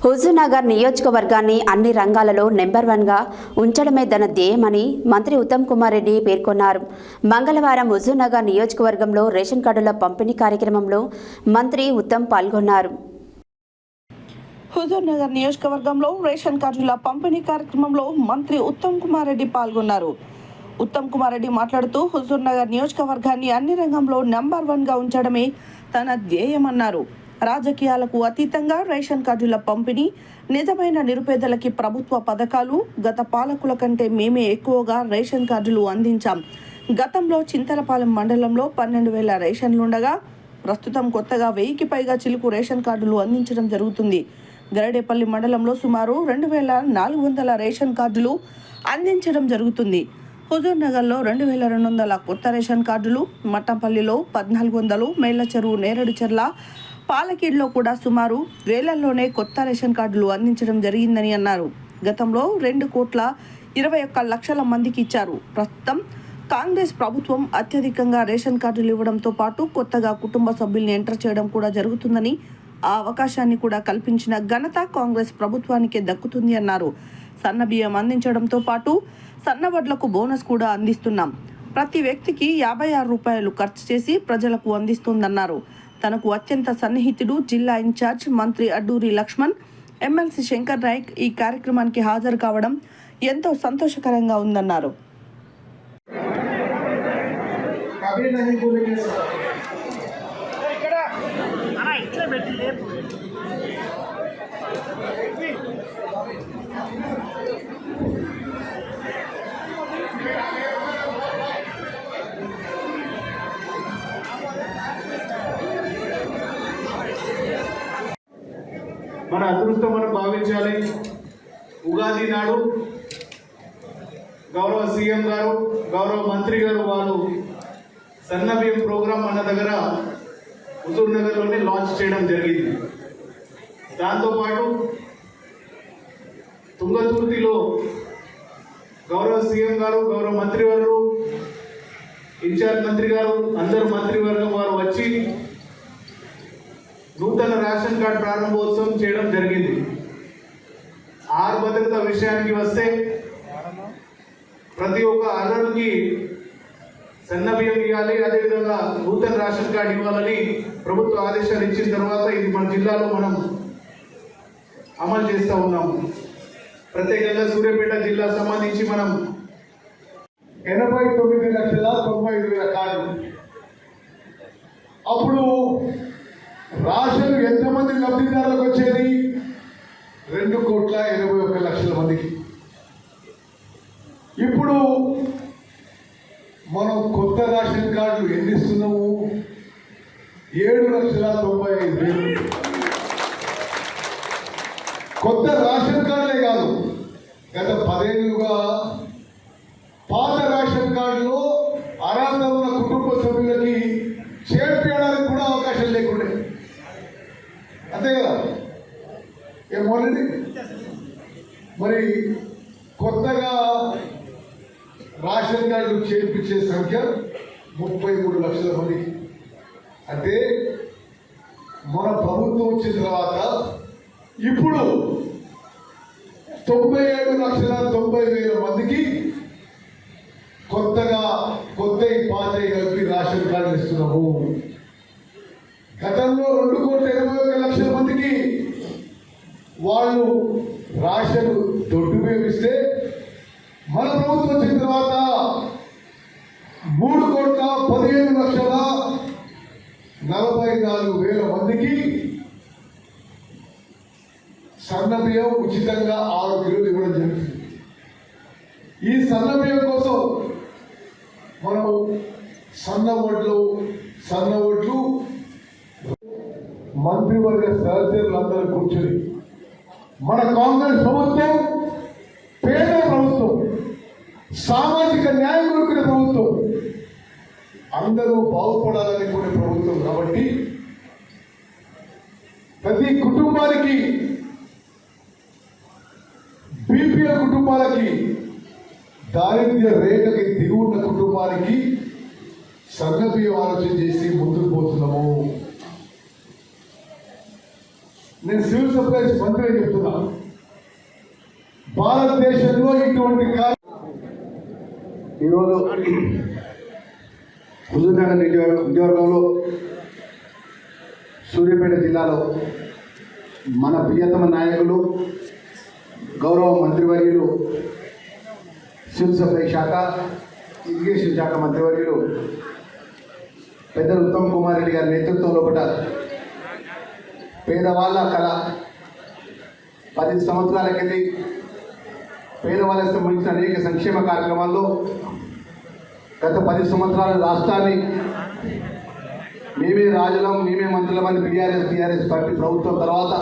హుజూర్నగర్ నియోజకవర్గాన్ని అన్ని రంగాలలో నెంబర్ 1గా ఉంచడమే తన ధ్యేయమని మంత్రి ఉత్తమ్ కుమార్ రెడ్డి పేర్కొన్నారు. మంగళవారం హుజూర్నగర్ నియోజకవర్గంలో రేషన్ కార్డుల పంపిణీ కార్యక్రమంలో మంత్రి ఉత్తమ్ పాల్గొన్నారు. హుజూర్నగర్ నియోజకవర్గంలో రేషన్ కార్డుల పంపిణీ కార్యక్రమంలో మంత్రి ఉత్తమ్ కుమార్ రెడ్డి పాల్గొన్నారు. ఉత్తమ్ కుమార్ రెడ్డి మాట్లాడుతూ హుజూర్నగర్ నియోజకవర్గాన్ని అన్ని రంగంలో నెంబర్ 1గా ఉంచడమే తన ధ్యేయమన్నారు. రాజకీయాలకు అతీతంగా రేషన్ కార్డుల పంపిణీ, నిజమైన నిరుపేదలకి ప్రభుత్వ పథకాలు, గత పాలకుల కంటే మేమే ఎక్కువగా రేషన్ కార్డులు అందించాం. గతంలో చింతలపాలెం మండలంలో 12,000 రేషన్లుండగా ప్రస్తుతం కొత్తగా 1000కి పైగా చిలుకు రేషన్ కార్డులు అందించడం జరుగుతుంది. గరడేపల్లి మండలంలో సుమారు 2,400 రేషన్ కార్డులు అందించడం జరుగుతుంది. హుజూర్నగర్లో 2,200 కొత్త రేషన్ కార్డులు, మట్టంపల్లిలో 1,400, మేళ్లచెరువు, నేరేడుచెర్ల, పాలకీడ్లో కూడా సుమారు వేలల్లోనే కొత్త రేషన్ కార్డులు అందించడం జరిగిందని అన్నారు. గతంలో 2,21,00,000 మందికి ఇచ్చారు. ప్రస్తుతం కాంగ్రెస్ ప్రభుత్వం అత్యధికంగా రేషన్ కార్డులు ఇవ్వడంతో పాటు కొత్తగా కుటుంబ సభ్యుల్ని ఎంటర్ చేయడం కూడా జరుగుతుందని, ఆ అవకాశాన్ని కూడా కల్పించిన ఘనత కాంగ్రెస్ ప్రభుత్వానికే దక్కుతుంది అన్నారు. సన్న బియ్యం అందించడంతో పాటు సన్నవడ్లకు బోనస్ కూడా అందిస్తున్నాం. ప్రతి వ్యక్తికి 56 రూపాయలు ఖర్చు చేసి ప్రజలకు అందిస్తుందన్నారు. తనకు అత్యంత సన్నిహితుడు జిల్లా ఇన్ఛార్జ్ మంత్రి అడ్డూరి లక్ష్మణ్, ఎమ్మెల్సీ శంకర్ నాయక్ ఈ కార్యక్రమానికి హాజరు కావడం ఎంతో సంతోషకరంగా ఉందన్నారు. మన అదృష్టం మనం భావించాలి. ఉగాది నాడు గౌరవ సీఎం గారు, గౌరవ మంత్రి గారు వాళ్ళు సన్నబియ్యం ప్రోగ్రాం మన దగ్గర హుజూర్నగర్లోనే లాంచ్ చేయడం జరిగింది. దాంతోపాటు తుంగతుర్తిలో గౌరవ సీఎం గారు, గౌరవ మంత్రి గారు, ఇన్ఛార్జ్ మంత్రి గారు, అందరు మంత్రివర్గం వారు వచ్చి నూతన రేషన్ కార్డు ప్రారంభోత్సవం చేయడం జరిగింది. ఆహార భద్రత విషయానికి వస్తే ప్రతి ఒక్క అర్హుడికి సన్న బియ్యం ఇవ్వాలి, అదేవిధంగా నూతన రేషన్ కార్డు ఇవ్వాలని ప్రభుత్వ ఆదేశాలు ఇచ్చిన తర్వాత ఇది మన జిల్లాలో మనం అమలు చేస్తూ ఉన్నాము. ప్రత్యేకంగా సూర్యాపేట జిల్లా సంబంధించి మనం 89,95,000 కార్డు. అప్పుడు రాషన్ ఎంతమంది లబ్ధిదారులకు వచ్చేది? 2,81,00,000 మందికి. ఇప్పుడు మనం కొత్త రేషన్ కార్డులు ఎన్ని ఇస్తున్నాము? 7,95,000. కొత్త రేషన్ కార్డులే కాదు, గత 10 ఏళ్ళుగా పాత రేషన్ కార్డులో అర్హత ఉన్న కుటుంబ సభ్యులకి చేర్పించడానికి కూడా అవకాశం లేకుండే. అంతే కదా? ఏమోనండి, మరి కొత్తగా రేషన్ కార్డులు చేర్పించే సంఖ్య 33 లక్షల మందికి. అంటే మన ప్రభుత్వం వచ్చిన తర్వాత ఇప్పుడు 97,90,000 మందికి కొత్తగా కొత్త పాత కలిపి రేషన్ కార్డులు ఇస్తున్నాము. గతంలో 2,81,00,000 మందికి వాళ్ళు రేషన్ దొడ్డు వేపిస్తే మన ప్రభుత్వం వచ్చిన తర్వాత 3,15,44,000 మందికి సన్న బియ్యం ఉచితంగా 6 కిలోలు ఇవ్వడం జరుగుతుంది. ఈ సన్న బియ్యం కోసం మనం సన్న ఓట్లు మంత్రివర్గ సహచరులందరూ కూర్చొని మన కాంగ్రెస్ ప్రభుత్వం పేద ప్రభుత్వం, సామాజిక న్యాయం కోరుకునే ప్రభుత్వం, అందరూ బాగుపడాలని కూడా ప్రభుత్వం. కాబట్టి ప్రతి కుటుంబానికి, బీపీఎల్ కుటుంబాలకి, దారిద్ర్య రేఖకి దిగున్న కుటుంబానికి సన్న బియ్యం ఆలోచన చేసి ముందుకు పోతున్నాము. నేను సివిల్ సప్లైస్ మంత్రిగా చెప్తున్నా, భారతదేశంలో ఇటువంటి ఈరోజు హుజూర్నగర్ నియోజకవర్గంలో సూర్యాపేట జిల్లాలో మన ప్రియతమ నాయకులు గౌరవ మంత్రివర్యులు సివిల్ సప్లై శాఖ ఇరిగేషన్ శాఖ మంత్రివర్యులు పెద్దలు ఉత్తమ్ కుమార్ రెడ్డి గారి నేతృత్వంలో పేదవాళ్ళ కళ 10 సంవత్సరాల కింద పేదవాళ్ళకి సంబంధించిన అనేక సంక్షేమ కార్యక్రమాల్లో గత 10 సంవత్సరాల రాష్ట్రాన్ని మేమే రాజులం మేమే మంత్రులమని టీఆర్ఎస్ పార్టీ ప్రభుత్వం తర్వాత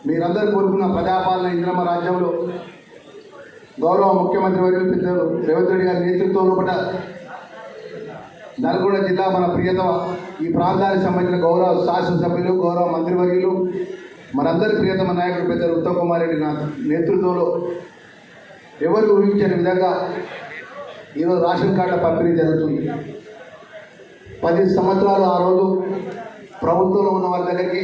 మీరందరూ కోరుకున్న ప్రజాపాలన ఇంద్రమ్మ రాజ్యంలో గౌరవ ముఖ్యమంత్రి వర్యులు పెద్దలు రేవంత్ రెడ్డి గారి నేతృత్వంలో నల్గొండ జిల్లా మన ప్రియతమ ఈ ప్రాంతానికి సంబంధించిన గౌరవ శాసనసభ్యులు గౌరవ మంత్రివర్యులు మనందరి ప్రియతమ నాయకుడు పెద్దలు ఉత్తమ్ కుమార్ రెడ్డి నేతృత్వంలో ఎవరు ఊహించని విధంగా ఈరోజు రేషన్ కార్డుల పంపిణీ జరుగుతుంది. 10 సంవత్సరాలు ఆ రోజు ప్రభుత్వంలో ఉన్న వారి దగ్గరికి